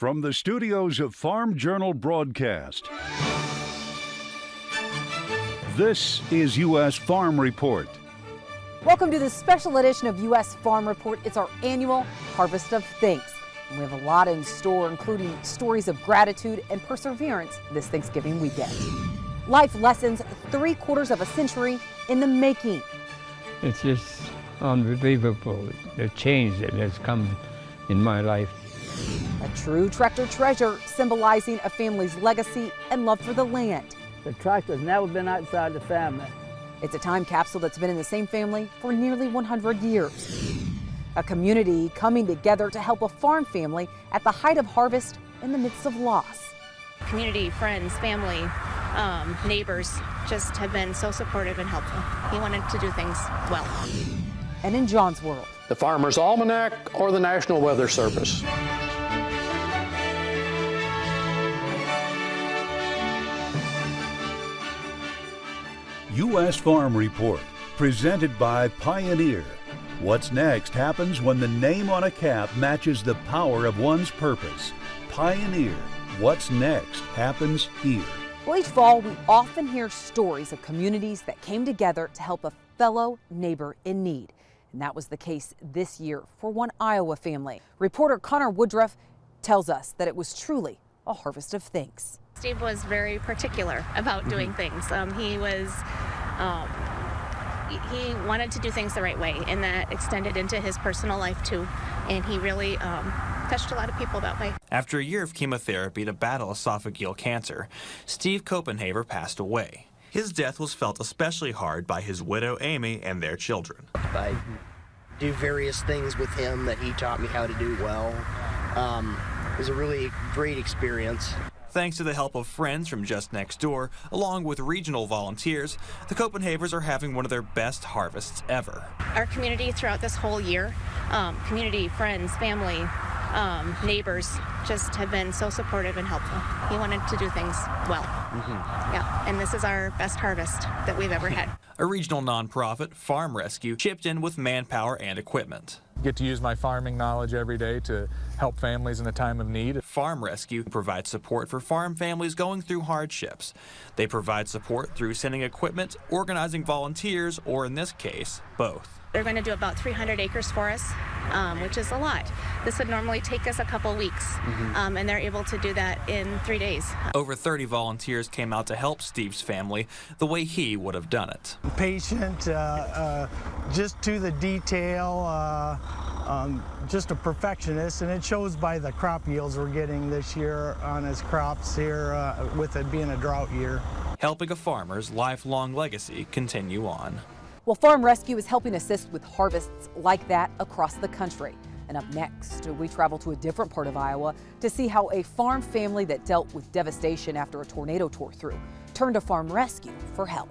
From the studios of Farm Journal Broadcast, this is U.S. Farm Report. Welcome to this special edition of U.S. Farm Report. It's our annual Harvest of Thanks. And we have a lot in store, including stories of gratitude and perseverance this Thanksgiving weekend. Life lessons 3/4 of a century in the making. It's just unbelievable, the change that has come in my life. A true tractor treasure symbolizing a family's legacy and love for the land. The tractor's never been outside the family. It's a time capsule that's been in the same family for nearly 100 years. A community coming together to help a farm family at the height of harvest in the midst of loss. Community, friends, family, neighbors just have been so supportive and helpful. He wanted to do things well. And in John's world, the Farmer's Almanac or the National Weather Service. U.S. Farm Report, presented by Pioneer. What's next happens when the name on a cap matches the power of one's purpose. Pioneer. What's next happens here. well, each fall we often hear stories of communities that came together to help a fellow neighbor in need. And that was the case this year for one Iowa family. Reporter Connor Woodruff tells us that it was truly a harvest of thanks. Steve was very particular about doing things. He wanted to do things the right way, and that extended into his personal life too. And he really touched a lot of people that way. After a year of chemotherapy to battle esophageal cancer, Steve Copenhaver passed away. His death was felt especially hard by his widow Amy and their children. I do various things with him that he taught me how to do well. It was a really great experience. Thanks to the help of friends from just next door, along with regional volunteers, the Copenhavers are having one of their best harvests ever. Our community throughout this whole year, community, friends, family, neighbors just have been so supportive and helpful. He wanted to do things well. Yeah, and this is our best harvest that we've ever had. A regional nonprofit, Farm Rescue, chipped in with manpower and equipment. Get to use my farming knowledge every day to help families in a time of need. Farm Rescue provides support for farm families going through hardships. They provide support through sending equipment, organizing volunteers, or in this case, both. They're going to do about 300 acres for us, which is a lot. This would normally take us a couple weeks, and they're able to do that in 3 days. Over 30 volunteers came out to help Steve's family the way he would have done it. Patient, just to the detail, just a perfectionist, and it shows by the crop yields we're getting this year on his crops here, with it being a drought year. Helping a farmer's lifelong legacy continue on. Well, Farm Rescue is helping assist with harvests like that across the country. And up next, we travel to a different part of Iowa to see how a farm family that dealt with devastation after a tornado tore through turned to Farm Rescue for help.